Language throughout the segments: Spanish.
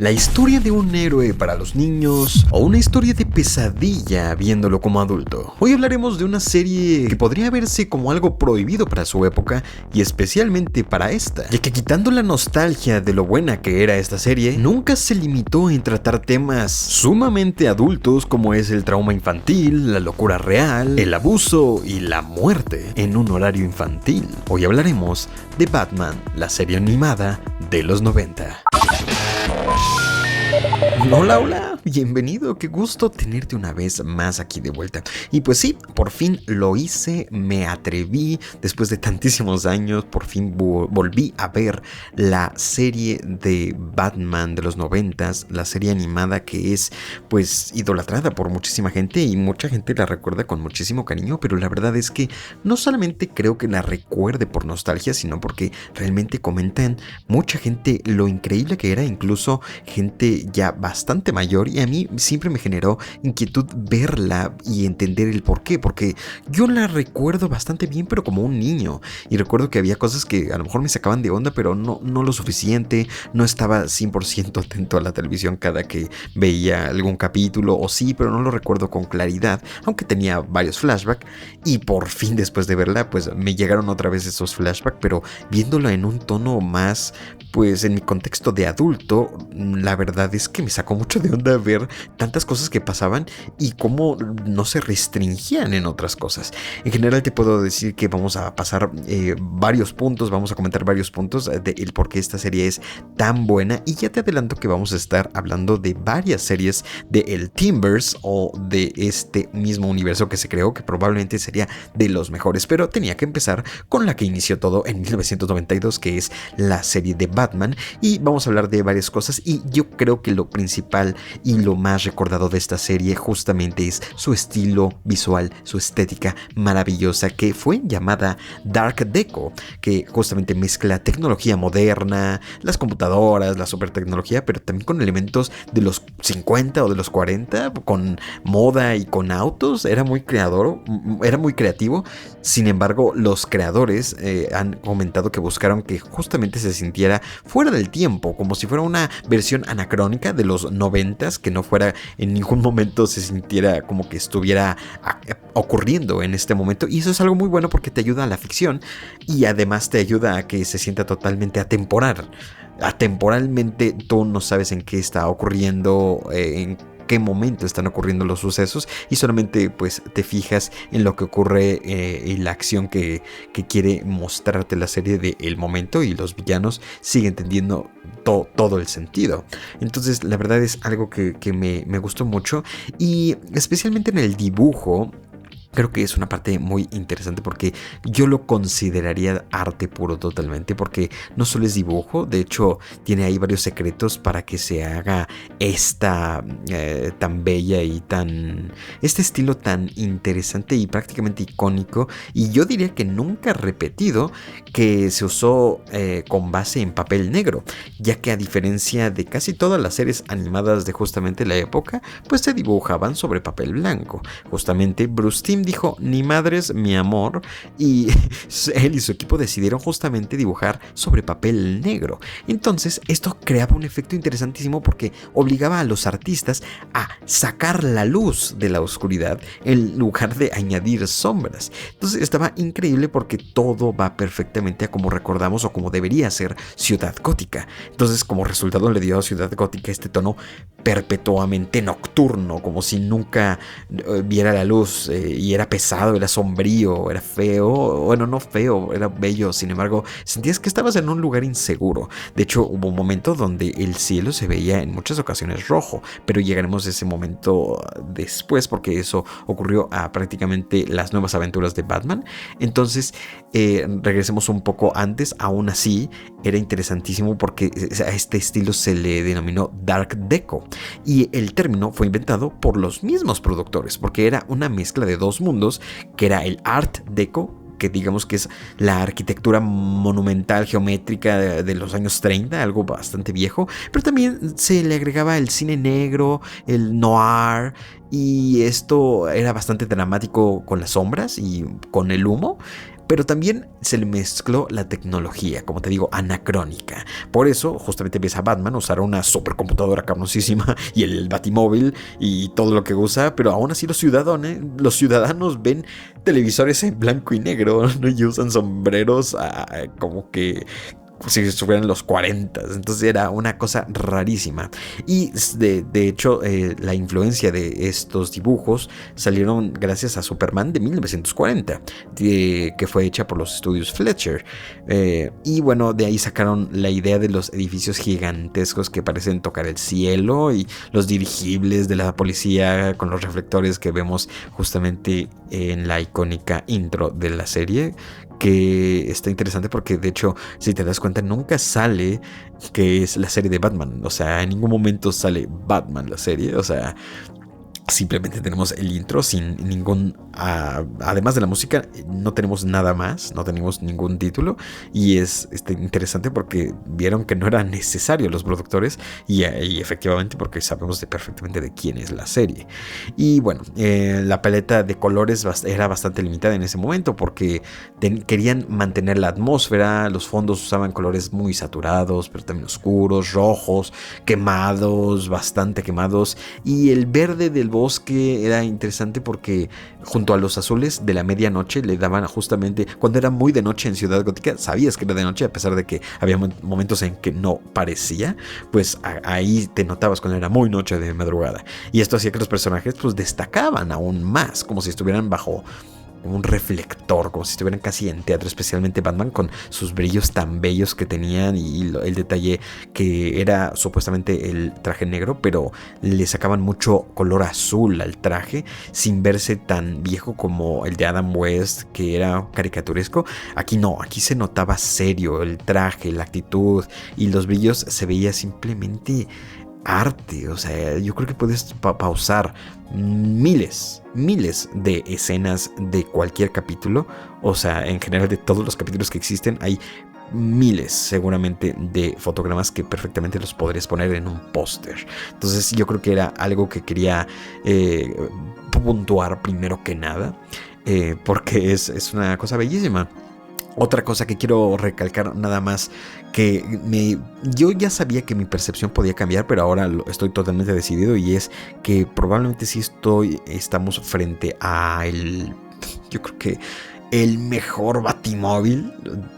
¿La historia de un héroe para los niños o una historia de pesadilla viéndolo como adulto? Hoy hablaremos de una serie que podría verse como algo prohibido para su época y especialmente para esta, ya que quitando la nostalgia de lo buena que era esta serie, nunca se limitó en tratar temas sumamente adultos como es el trauma infantil, la locura real, el abuso y la muerte en un horario infantil. Hoy hablaremos de Batman, la serie animada de los 90. Hola, bienvenido, qué gusto tenerte una vez más aquí de vuelta. Y pues sí, por fin lo hice, me atreví, después de tantísimos años, por fin volví a ver la serie de Batman de los 90s, la serie animada que es pues idolatrada por muchísima gente y mucha gente la recuerda con muchísimo cariño, pero la verdad es que no solamente creo que la recuerde por nostalgia, sino porque realmente comentan mucha gente lo increíble que era, incluso gente ya bastante mayor, y a mí siempre me generó inquietud verla y entender el por qué, porque yo la recuerdo bastante bien, pero como un niño, y recuerdo que había cosas que a lo mejor me sacaban de onda, pero no lo suficiente, no estaba 100% atento a la televisión cada que veía algún capítulo, o sí, pero no lo recuerdo con claridad, aunque tenía varios flashbacks, y por fin después de verla, pues me llegaron otra vez esos flashbacks, pero viéndola en un tono más, pues en mi contexto de adulto, la verdad es que me sacó mucho de onda ver tantas cosas que pasaban y cómo no se restringían en otras cosas. En general te puedo decir que vamos a pasar varios puntos, vamos a comentar varios puntos de el por qué esta serie es tan buena, y ya te adelanto que vamos a estar hablando de varias series de el Teamverse o de este mismo universo que se creó, que probablemente sería de los mejores, pero tenía que empezar con la que inició todo en 1992, que es la serie de Batman, y vamos a hablar de varias cosas, y yo creo que lo principal y lo más recordado de esta serie justamente es su estilo visual, su estética maravillosa, que fue llamada Dark Deco, que justamente mezcla tecnología moderna, las computadoras, la super tecnología, pero también con elementos de los 50 o de los 40, con moda y con autos. Era muy creativo. Sin embargo, los creadores han comentado que buscaron que justamente se sintiera fuera del tiempo, como si fuera una versión anacrónica de los 90s, que no fuera en ningún momento se sintiera como que estuviera ocurriendo en este momento, y eso es algo muy bueno porque te ayuda a la ficción y además te ayuda a que se sienta totalmente atemporal. Atemporalmente tú no sabes en qué está ocurriendo, en qué momento están ocurriendo los sucesos, y solamente pues te fijas en lo que ocurre y la acción que quiere mostrarte la serie de el momento, y los villanos siguen teniendo todo el sentido. Entonces la verdad es algo que me gustó mucho, y especialmente en el dibujo. Creo que es una parte muy interesante porque yo lo consideraría arte puro totalmente, porque no solo es dibujo, de hecho tiene ahí varios secretos para que se haga esta tan bella y este estilo tan interesante y prácticamente icónico, y yo diría que nunca repetido, que se usó con base en papel negro, ya que a diferencia de casi todas las series animadas de justamente la época, pues se dibujaban sobre papel blanco. Justamente Bruce Timm dijo: ni madres, mi amor, y él y su equipo decidieron justamente dibujar sobre papel negro. Entonces esto creaba un efecto interesantísimo porque obligaba a los artistas a sacar la luz de la oscuridad en lugar de añadir sombras. Entonces estaba increíble porque todo va perfectamente a como recordamos o como debería ser Ciudad Gótica. Entonces, como resultado, le dio a Ciudad Gótica este tono perpetuamente nocturno, como si nunca viera la luz, y era pesado, era sombrío, era feo. Bueno, no feo, era bello. Sin embargo, sentías que estabas en un lugar inseguro. De hecho, hubo un momento donde el cielo se veía en muchas ocasiones rojo, pero llegaremos a ese momento después, porque eso ocurrió a prácticamente las nuevas aventuras de Batman. Entonces regresemos un poco antes. Aún así era interesantísimo porque a este estilo se le denominó Dark Deco, y el término fue inventado por los mismos productores porque era una mezcla de dos mundos, que era el Art Deco, que digamos que es la arquitectura monumental geométrica de los años 30, algo bastante viejo, pero también se le agregaba el cine negro, el noir, y esto era bastante dramático con las sombras y con el humo. pero también se le mezcló la tecnología, como te digo, anacrónica. Por eso justamente ves a Batman usar una supercomputadora cabroncísima y el Batimóvil y todo lo que usa, pero aún así los ciudadanos ven televisores en blanco y negro, ¿no? Y usan sombreros como que si estuvieran en los 40. Entonces era una cosa rarísima. Y de hecho, la influencia de estos dibujos salieron gracias a Superman de 1940, que fue hecha por los estudios Fletcher. Y bueno, de ahí sacaron la idea de los edificios gigantescos que parecen tocar el cielo y los dirigibles de la policía con los reflectores que vemos justamente en la icónica intro de la serie, que está interesante porque de hecho, si te das cuenta, nunca sale que es la serie de Batman. O sea, en ningún momento sale Batman la serie. O sea, simplemente tenemos el intro sin ningún... además de la música, no tenemos nada más, no tenemos ningún título. Y es interesante porque vieron que no era necesario los productores. Y efectivamente porque sabemos perfectamente de quién es la serie. Y bueno, la paleta de colores era bastante limitada en ese momento porque querían mantener la atmósfera. Los fondos usaban colores muy saturados, pero también oscuros, rojos, quemados, bastante quemados. Y el verde del bosque era interesante porque junto a los azules de la medianoche le daban justamente, cuando era muy de noche en Ciudad Gótica, sabías que era de noche a pesar de que había momentos en que no parecía, pues ahí te notabas cuando era muy noche de madrugada. Y esto hacía que los personajes pues destacaban aún más, como si estuvieran bajo un reflector, como si estuvieran casi en teatro, especialmente Batman con sus brillos tan bellos que tenían y el detalle que era supuestamente el traje negro, pero le sacaban mucho color azul al traje sin verse tan viejo como el de Adam West, que era caricaturesco. Aquí no, aquí se notaba serio el traje, la actitud y los brillos, se veía simplemente arte. O sea, yo creo que puedes pausar miles de escenas de cualquier capítulo. O sea, en general de todos los capítulos que existen hay miles seguramente de fotogramas que perfectamente los podrías poner en un póster. Entonces yo creo que era algo que quería puntuar primero que nada, porque es una cosa bellísima. Otra cosa que quiero recalcar nada más, que yo ya sabía que mi percepción podía cambiar, pero ahora estoy totalmente decidido, y es que probablemente sí estamos frente a yo creo que el mejor Batimóvil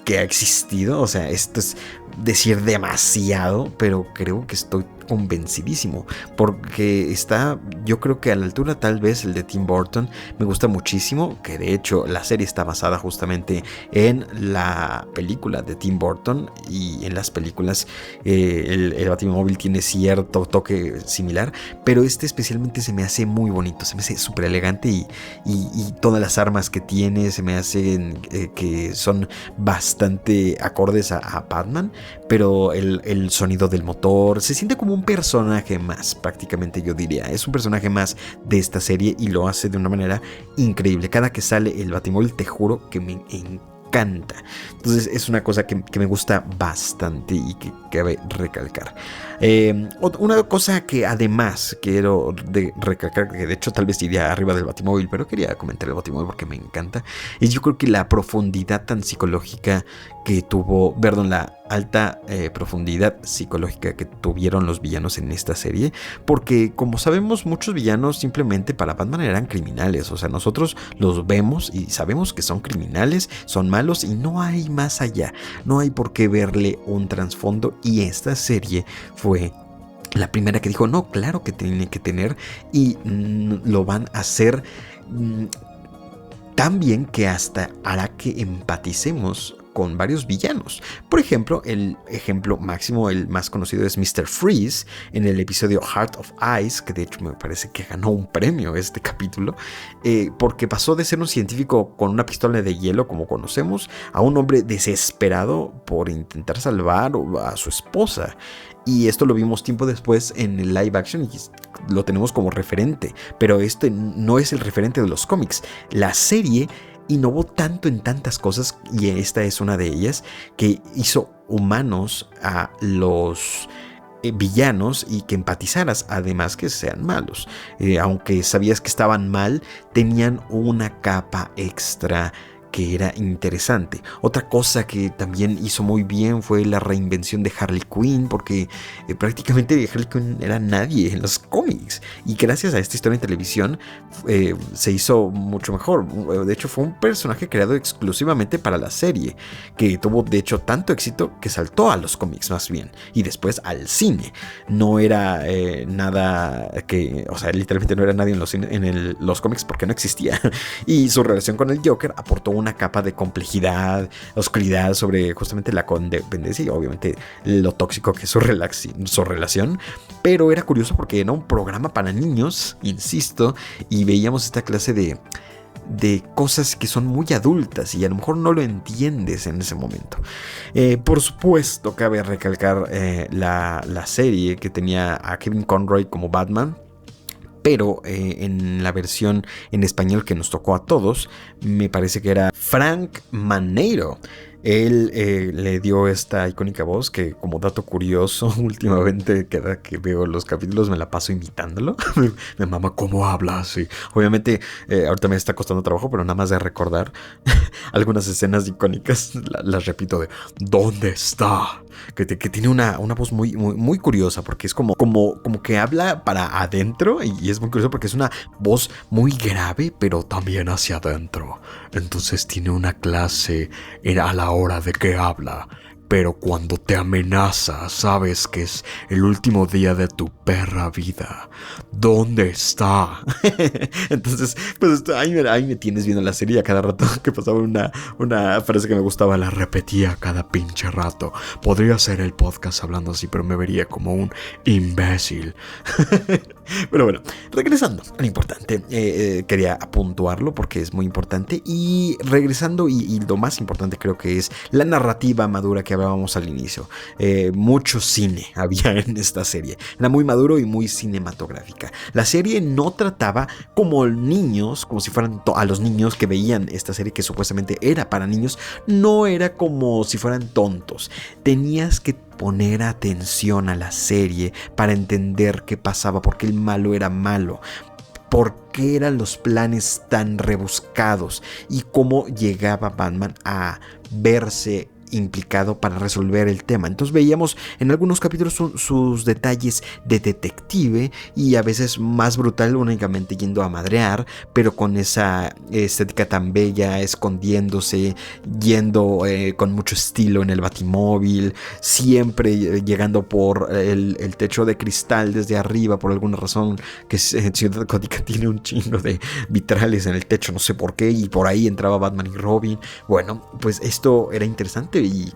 que ha existido. O sea, esto es decir demasiado, pero creo que estoy convencidísimo porque está, yo creo que a la altura tal vez el de Tim Burton. Me gusta muchísimo, que de hecho la serie está basada justamente en la película de Tim Burton, y en las películas el Batimóvil tiene cierto toque similar, pero especialmente se me hace muy bonito, se me hace súper elegante, y todas las armas que tiene se me hacen que son bastante acordes a Batman, pero el sonido del motor se siente como un personaje más, prácticamente yo diría. Es un personaje más de esta serie y lo hace de una manera increíble. Cada que sale el Batimóvil, te juro que me encanta. Entonces es una cosa que me gusta bastante y que cabe recalcar. Una cosa que además quiero recalcar, que de hecho tal vez iría arriba del Batimóvil, pero quería comentar el Batimóvil porque me encanta, es yo creo que la profundidad tan psicológica que tuvo, perdón, la alta profundidad psicológica que tuvieron los villanos en esta serie, porque como sabemos, muchos villanos simplemente para Batman eran criminales. O sea, nosotros los vemos y sabemos que son criminales, son malos y no hay más allá, no hay por qué verle un trasfondo, y esta serie fue la primera que dijo, no, claro que tiene que tener, y lo van a hacer tan bien que hasta hará que empaticemos con varios villanos. Por ejemplo, el ejemplo máximo, el más conocido, es Mr. Freeze en el episodio Heart of Ice, que de hecho me parece que ganó un premio este capítulo, porque pasó de ser un científico con una pistola de hielo, como conocemos, a un hombre desesperado por intentar salvar a su esposa. Y esto lo vimos tiempo después en el live action y lo tenemos como referente, pero este no es el referente de los cómics. La serie innovó tanto en tantas cosas, y esta es una de ellas, que hizo humanos a los villanos y que empatizaras, además que sean malos. Aunque sabías que estaban mal, tenían una capa extra que era interesante. Otra cosa que también hizo muy bien fue la reinvención de Harley Quinn, porque prácticamente Harley Quinn era nadie en los cómics, y gracias a esta historia en televisión se hizo mucho mejor. De hecho, fue un personaje creado exclusivamente para la serie, que tuvo de hecho tanto éxito que saltó a los cómics más bien, y después al cine. No era nada que, o sea, literalmente no era nadie en los cómics porque no existía. Y su relación con el Joker aportó una capa de complejidad, oscuridad sobre justamente la codependencia y obviamente lo tóxico que es su relación. Pero era curioso porque era un programa para niños, insisto, y veíamos esta clase de cosas que son muy adultas y a lo mejor no lo entiendes en ese momento. Por supuesto, cabe recalcar la serie que tenía a Kevin Conroy como Batman, pero en la versión en español que nos tocó a todos, me parece que era Frank Manero. Él le dio esta icónica voz que, como dato curioso, últimamente cada que veo los capítulos me la paso imitándolo. Me mama cómo habla así. Obviamente ahorita me está costando trabajo, pero nada más de recordar algunas escenas icónicas las repito de ¿dónde está? Que tiene una voz muy curiosa, porque es como que habla para adentro, y es muy curioso porque es una voz muy grave, pero también hacia adentro. Entonces tiene una clase a la hora de que habla, pero cuando te amenaza sabes que es el último día de tu perra vida. ¿Dónde está? Entonces, pues ahí me tienes viendo la serie. A cada rato que pasaba una frase que me gustaba, la repetía cada pinche rato. Podría hacer el podcast hablando así, pero me vería como un imbécil. Pero bueno, regresando a lo importante, quería puntuarlo porque es muy importante. Y regresando, y lo más importante creo que es la narrativa madura que hablábamos al inicio. Mucho cine había en esta serie. Era muy maduro y muy cinematográfica. La serie no trataba como niños, como si fueran a los niños que veían esta serie que supuestamente era para niños. No era como si fueran tontos. Tenías que poner atención a la serie para entender qué pasaba, por qué el malo era malo, por qué eran los planes tan rebuscados y cómo llegaba Batman a verse implicado para resolver el tema. Entonces veíamos en algunos capítulos sus detalles de detective, y a veces más brutal, únicamente yendo a madrear, pero con esa estética tan bella, escondiéndose, yendo con mucho estilo en el batimóvil, siempre llegando por el techo de cristal desde arriba, por alguna razón, que Ciudad Gótica tiene un chingo de vitrales en el techo, no sé por qué, y por ahí entraba Batman y Robin. Bueno, pues esto era interesante y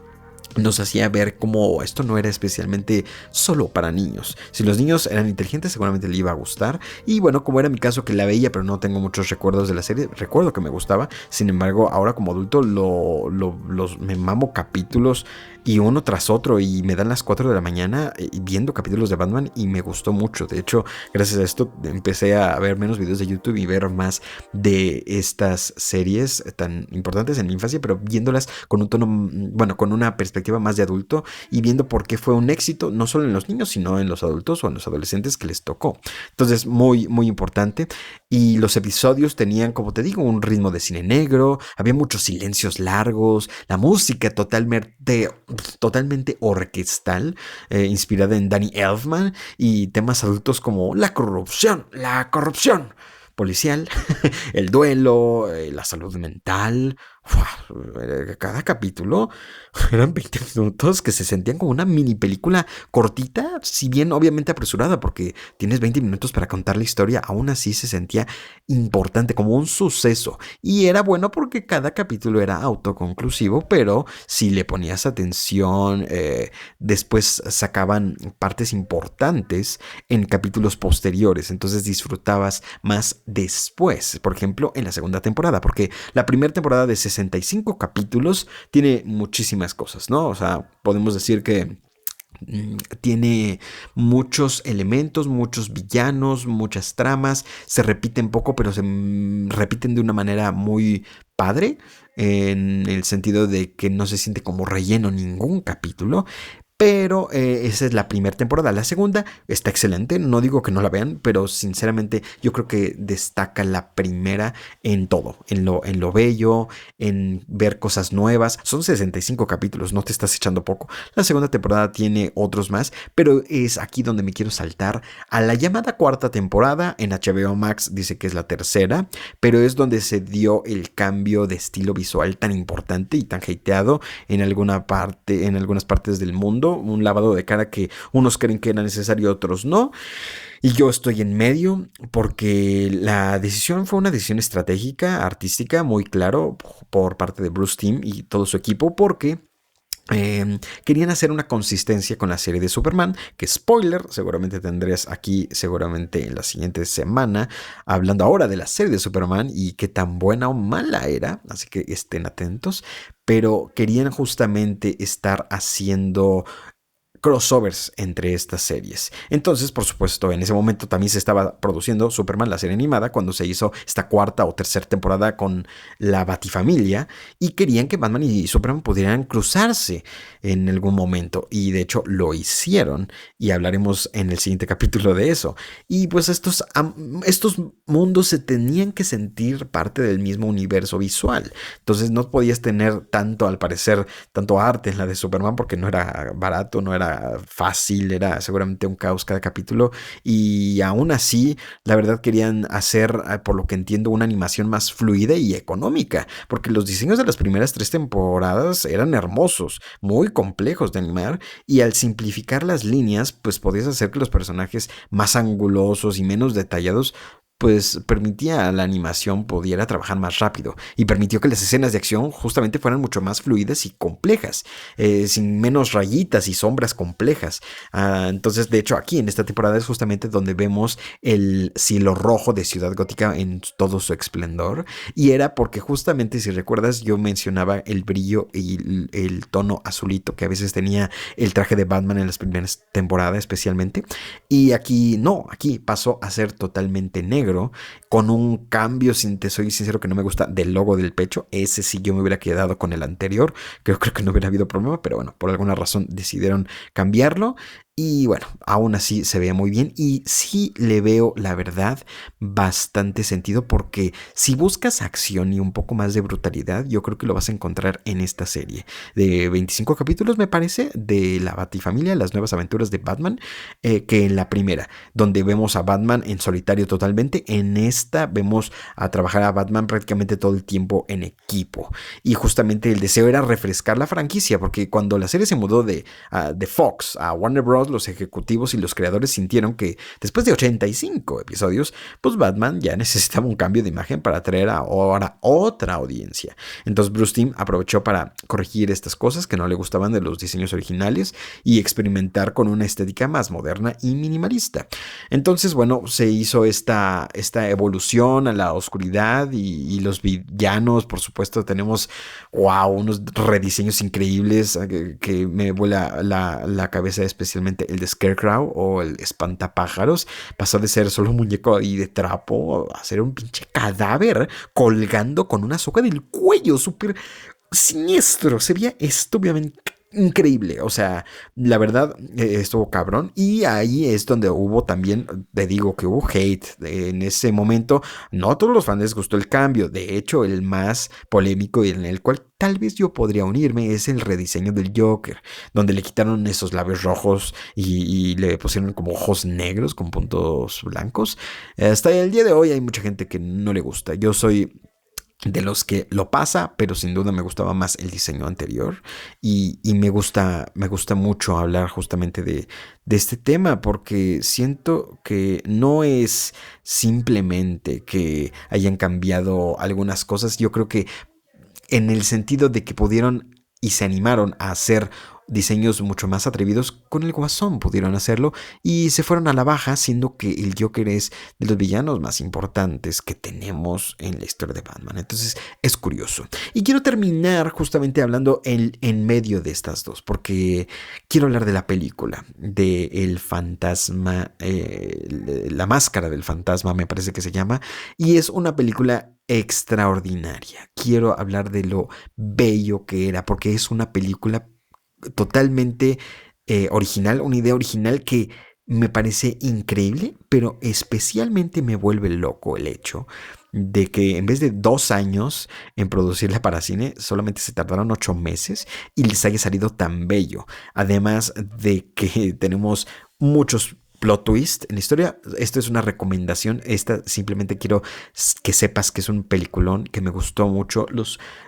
nos hacía ver cómo esto no era especialmente solo para niños. Si los niños eran inteligentes, seguramente le iba a gustar. Y bueno, como era mi caso, que la veía, pero no tengo muchos recuerdos de la serie, recuerdo que me gustaba. Sin embargo, ahora como adulto me mamo capítulos y uno tras otro, y me dan las 4 de la mañana viendo capítulos de Batman, y me gustó mucho. De hecho, gracias a esto empecé a ver menos videos de YouTube y ver más de estas series tan importantes en mi infancia, pero viéndolas con un tono, bueno, con una perspectiva más de adulto, y viendo por qué fue un éxito, no solo en los niños, sino en los adultos o en los adolescentes que les tocó. Entonces, muy importante. Y los episodios tenían, como te digo, un ritmo de cine negro, había muchos silencios largos, la música totalmente orquestal, inspirada en Danny Elfman, y temas adultos como la corrupción policial, el duelo, la salud mental. Cada capítulo eran 20 minutos que se sentían como una mini película cortita, si bien obviamente apresurada, porque tienes 20 minutos para contar la historia. Aún así se sentía importante, como un suceso, y era bueno porque cada capítulo era autoconclusivo, pero si le ponías atención, después sacaban partes importantes en capítulos posteriores, entonces disfrutabas más después, por ejemplo en la segunda temporada, porque la primera temporada de 65 capítulos tiene muchísimas cosas, ¿no? O sea, podemos decir que tiene muchos elementos, muchos villanos, muchas tramas, se repiten poco, pero se repiten de una manera muy padre, en el sentido de que no se siente como relleno ningún capítulo. Pero esa es la primera temporada. La segunda está excelente. No digo que no la vean, pero sinceramente yo creo que destaca la primera en todo. En lo bello, en ver cosas nuevas. Son 65 capítulos, no te estás echando poco. La segunda temporada tiene otros más, pero es aquí donde me quiero saltar a la llamada cuarta temporada. En HBO Max dice que es la tercera, pero es donde se dio el cambio de estilo visual tan importante y tan hateado en alguna parte, en algunas partes del mundo, un lavado de cara que unos creen que era necesario, otros no, y yo estoy en medio porque la decisión fue una decisión estratégica, artística, muy claro por parte de Bruce Timm y todo su equipo, porque querían hacer una consistencia con la serie de Superman, que spoiler, seguramente tendrás aquí, seguramente en la siguiente semana, hablando ahora de la serie de Superman y qué tan buena o mala era, así que estén atentos, pero querían justamente estar haciendo crossovers entre estas series. Entonces, por supuesto, en ese momento también se estaba produciendo Superman, la serie animada, cuando se hizo esta cuarta o tercera temporada con la Batifamilia, y querían que Batman y Superman pudieran cruzarse en algún momento, y de hecho lo hicieron, y hablaremos en el siguiente capítulo de eso. Y pues estos mundos se tenían que sentir parte del mismo universo visual, entonces no podías tener tanto, al parecer, tanto arte en la de Superman porque no era barato, no era fácil, era seguramente un caos cada capítulo, y aún así la verdad querían hacer, por lo que entiendo, una animación más fluida y económica, porque los diseños de las primeras 3 temporadas eran hermosos, muy complejos de animar, y al simplificar las líneas pues podías hacer que los personajes más angulosos y menos detallados pues permitía a la animación pudiera trabajar más rápido y permitió que las escenas de acción justamente fueran mucho más fluidas y complejas, sin menos rayitas y sombras complejas. Entonces, de hecho, aquí en esta temporada es justamente donde vemos el cielo rojo de Ciudad Gótica en todo su esplendor, y era porque justamente, si recuerdas, yo mencionaba el brillo y el tono azulito que a veces tenía el traje de Batman en las primeras temporadas especialmente, y aquí no, aquí pasó a ser totalmente negro, con un cambio, sin te soy sincero, que no me gusta, del logo del pecho. Ese sí yo me hubiera quedado con el anterior, creo que no hubiera habido problema, pero bueno, por alguna razón decidieron cambiarlo. Y bueno, aún así se veía muy bien y sí le veo, la verdad, bastante sentido, porque si buscas acción y un poco más de brutalidad, yo creo que lo vas a encontrar en esta serie de 25 capítulos, me parece, de la Batifamilia, las nuevas aventuras de Batman, que en la primera, donde vemos a Batman en solitario totalmente. En esta vemos a trabajar a Batman prácticamente todo el tiempo en equipo. Y justamente el deseo era refrescar la franquicia, porque cuando la serie se mudó de Fox a Warner Bros., los ejecutivos y los creadores sintieron que después de 85 episodios, pues Batman ya necesitaba un cambio de imagen para atraer ahora otra audiencia. Entonces Bruce Timm aprovechó para corregir estas cosas que no le gustaban de los diseños originales y experimentar con una estética más moderna y minimalista. Entonces, bueno, se hizo esta evolución a la oscuridad, y los villanos, por supuesto, tenemos, wow, unos rediseños increíbles, que me vuela la cabeza, especialmente el de Scarecrow o el espantapájaros. Pasó de ser solo un muñeco ahí de trapo a ser un pinche cadáver colgando con una soga del cuello, súper siniestro. Se veía esto, obviamente, increíble, o sea, la verdad, estuvo cabrón, y ahí es donde hubo también, te digo que hubo hate en ese momento. No a todos los fans les gustó el cambio, de hecho el más polémico y en el cual tal vez yo podría unirme es el rediseño del Joker, donde le quitaron esos labios rojos y le pusieron como ojos negros con puntos blancos. Hasta el día de hoy hay mucha gente que no le gusta. Yo soy de los que lo pasa, pero sin duda me gustaba más el diseño anterior, y me gusta mucho hablar justamente de este tema, porque siento que no es simplemente que hayan cambiado algunas cosas. Yo creo que en el sentido de que pudieron y se animaron a hacer diseños mucho más atrevidos. Con el Guasón pudieron hacerlo y se fueron a la baja, siendo que el Joker es de los villanos más importantes que tenemos en la historia de Batman. Entonces es curioso. Y quiero terminar justamente hablando en medio de estas dos, porque quiero hablar de la película, de El Fantasma, La Máscara del Fantasma, me parece que se llama, y es una película extraordinaria. Quiero hablar de lo bello que era, porque es una película totalmente original, una idea original que me parece increíble, pero especialmente me vuelve loco el hecho de que en vez de 2 años en producirla para cine, solamente se tardaron 8 meses y les haya salido tan bello. Además de que tenemos muchos plot twist en la historia. Esto es una recomendación. Esta simplemente quiero que sepas que es un peliculón que me gustó mucho.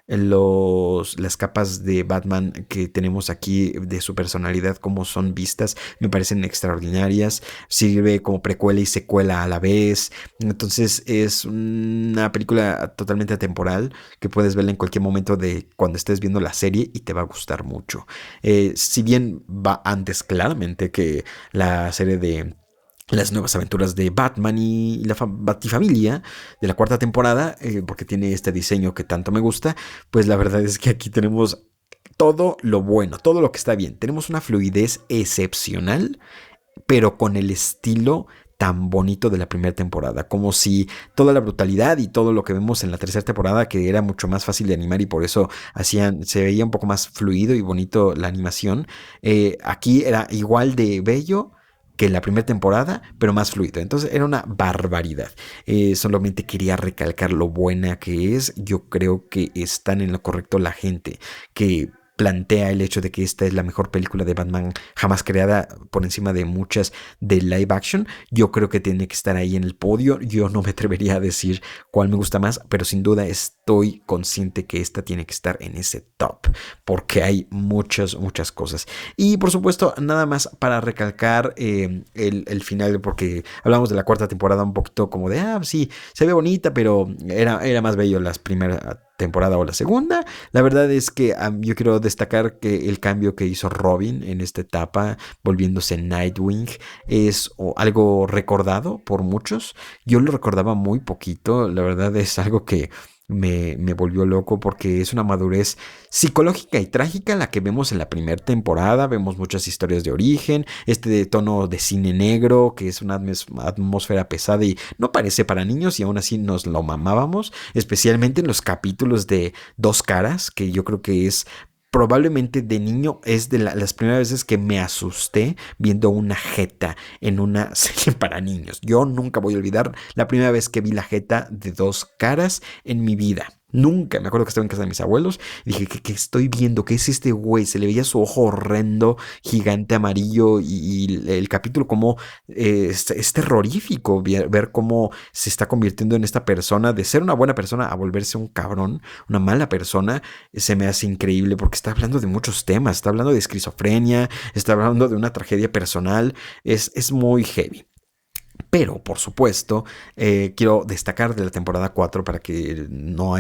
Las capas de Batman que tenemos aquí de su personalidad, como son vistas, me parecen extraordinarias. Sirve como precuela y secuela a la vez. Entonces es una película totalmente atemporal que puedes verla en cualquier momento de cuando estés viendo la serie y te va a gustar mucho. Si bien va antes claramente que la serie de las nuevas aventuras de Batman y la Batifamilia de la cuarta temporada, porque tiene este diseño que tanto me gusta, pues la verdad es que aquí tenemos todo lo bueno, todo lo que está bien. Tenemos una fluidez excepcional, pero con el estilo tan bonito de la primera temporada, como si toda la brutalidad y todo lo que vemos en la tercera temporada, que era mucho más fácil de animar y por eso se veía un poco más fluido y bonito la animación, aquí era igual de bello que la primera temporada, pero más fluido. Entonces era una barbaridad. Solamente quería recalcar lo buena que es. Yo creo que están en lo correcto la gente que plantea el hecho de que esta es la mejor película de Batman jamás creada por encima de muchas de live action. Yo creo que tiene que estar ahí en el podio. Yo no me atrevería a decir cuál me gusta más, pero sin duda estoy consciente que esta tiene que estar en ese top, porque hay muchas cosas. Y por supuesto, nada más para recalcar el final, porque hablamos de la cuarta temporada un poquito como de, sí, se ve bonita, pero era más bello las primeras temporada o la segunda. La verdad es que yo quiero destacar que el cambio que hizo Robin en esta etapa, volviéndose Nightwing, es algo recordado por muchos. Yo lo recordaba muy poquito, la verdad es algo que me volvió loco porque es una madurez psicológica y trágica la que vemos en la primera temporada. Vemos muchas historias de origen, este tono de cine negro que es una atmósfera pesada y no parece para niños y aún así nos lo mamábamos, especialmente en los capítulos de Dos Caras, que yo creo que es probablemente de niño es de las primeras veces que me asusté viendo una jeta en una serie para niños. Yo nunca voy a olvidar la primera vez que vi la jeta de Dos Caras en mi vida. Nunca, me acuerdo que estaba en casa de mis abuelos y dije, ¿qué estoy viendo? ¿Qué es este güey? Se le veía su ojo horrendo, gigante amarillo y el capítulo como es terrorífico ver cómo se está convirtiendo en esta persona, de ser una buena persona a volverse un cabrón, una mala persona. Se me hace increíble porque está hablando de muchos temas, está hablando de esquizofrenia, está hablando de una tragedia personal, es muy heavy. Pero, por supuesto, quiero destacar de la temporada 4 para que no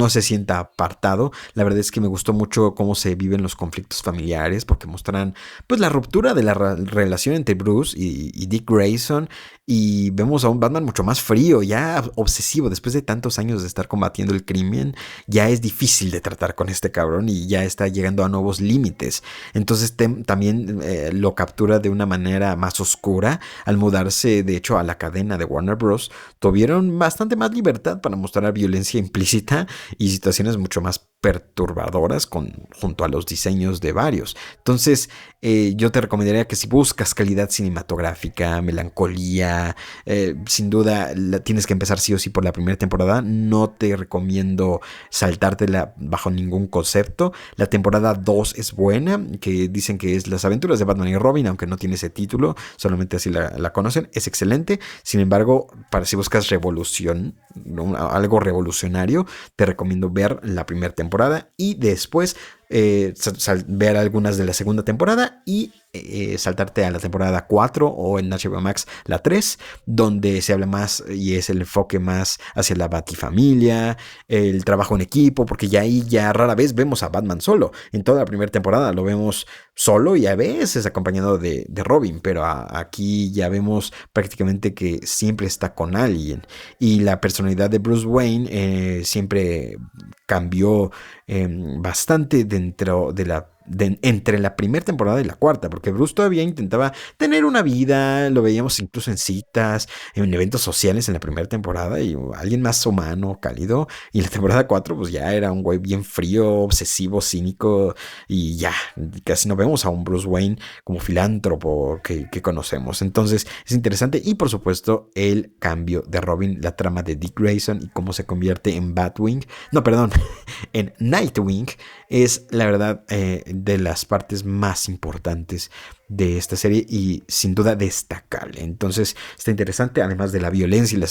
se sienta apartado. La verdad es que me gustó mucho cómo se viven los conflictos familiares, porque muestran pues la ruptura de la relación entre Bruce y Dick Grayson, y vemos a un Batman mucho más frío, ya obsesivo. Después de tantos años de estar combatiendo el crimen, ya es difícil de tratar con este cabrón y ya está llegando a nuevos límites. Entonces también lo captura de una manera más oscura. Al mudarse, de hecho, a la cadena de Warner Bros., tuvieron bastante más libertad para mostrar violencia implícita y situaciones mucho más perturbadoras junto a los diseños de varios. Entonces, yo te recomendaría que si buscas calidad cinematográfica, melancolía, sin duda tienes que empezar sí o sí por la primera temporada. No te recomiendo saltártela bajo ningún concepto. La temporada 2 es buena, que dicen que es Las aventuras de Batman y Robin, aunque no tiene ese título, solamente así la conocen. Es excelente. Sin embargo, para si buscas revolución, algo revolucionario, te recomiendo ver la primera temporada y después ver algunas de la segunda temporada y saltarte a la temporada 4 o en HBO Max la 3, donde se habla más y es el enfoque más hacia la Batifamilia, el trabajo en equipo, porque ya ahí ya rara vez vemos a Batman solo. En toda la primera temporada lo vemos solo y a veces acompañado de Robin, pero aquí ya vemos prácticamente que siempre está con alguien, y la personalidad de Bruce Wayne siempre cambió bastante dentro de entre la primera temporada y la cuarta, porque Bruce todavía intentaba tener una vida, lo veíamos incluso en citas, en eventos sociales en la primera temporada, y alguien más humano, cálido, y en la temporada 4 pues ya era un güey bien frío, obsesivo, cínico, y ya, casi no vemos a un Bruce Wayne como filántropo que conocemos. Entonces es interesante, y por supuesto el cambio de Robin, la trama de Dick Grayson y cómo se convierte en Batwing, no, perdón, en Nightwing, es la verdad de las partes más importantes de esta serie y sin duda destacable. Entonces está interesante, además de la violencia y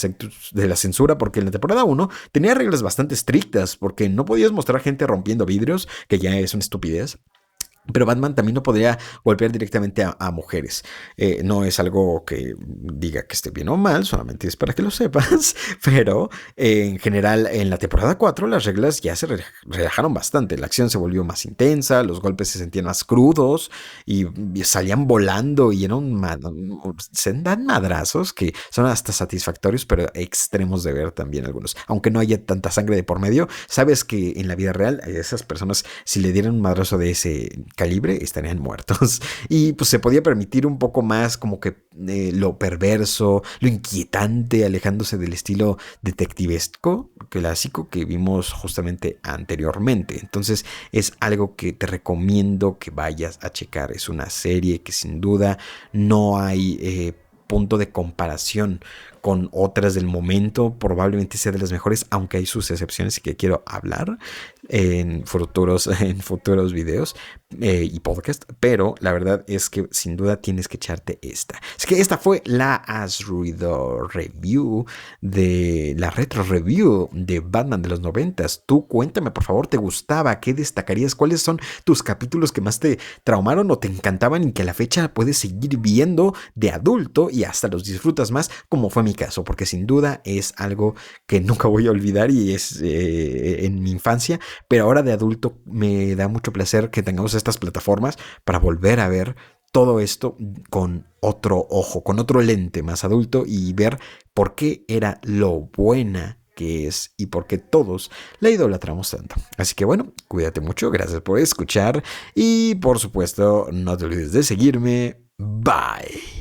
de la censura, porque en la temporada 1 tenía reglas bastante estrictas, porque no podías mostrar gente rompiendo vidrios, que ya es una estupidez. Pero Batman también no podría golpear directamente a mujeres. No es algo que diga que esté bien o mal, solamente es para que lo sepas. Pero en general, en la temporada 4 las reglas ya se relajaron bastante. La acción se volvió más intensa, los golpes se sentían más crudos y salían volando y se dan madrazos que son hasta satisfactorios, pero extremos de ver también algunos. Aunque no haya tanta sangre de por medio, sabes que en la vida real esas personas, si le dieran un madrazo de ese calibre, estarían muertos. Y pues se podía permitir un poco más como que lo perverso, lo inquietante, alejándose del estilo detectivesco clásico que vimos justamente anteriormente. Entonces es algo que te recomiendo que vayas a checar. Es una serie que sin duda no hay punto de comparación con otras del momento, probablemente sea de las mejores, aunque hay sus excepciones que quiero hablar en futuros videos y podcast, pero la verdad es que sin duda tienes que echarte esta. Es que esta fue la As Ruido Review, de la retro review de Batman de los 90s. Tú cuéntame, por favor, ¿te gustaba? ¿Qué destacarías? ¿Cuáles son tus capítulos que más te traumaron o te encantaban y que a la fecha puedes seguir viendo de adulto y hasta los disfrutas más, como fue mi caso? Porque sin duda es algo que nunca voy a olvidar y es en mi infancia, pero ahora de adulto me da mucho placer que tengamos estas plataformas para volver a ver todo esto con otro ojo, con otro lente más adulto y ver por qué era lo buena que es y por qué todos la idolatramos tanto. Así que bueno, cuídate mucho, gracias por escuchar y por supuesto no te olvides de seguirme. Bye.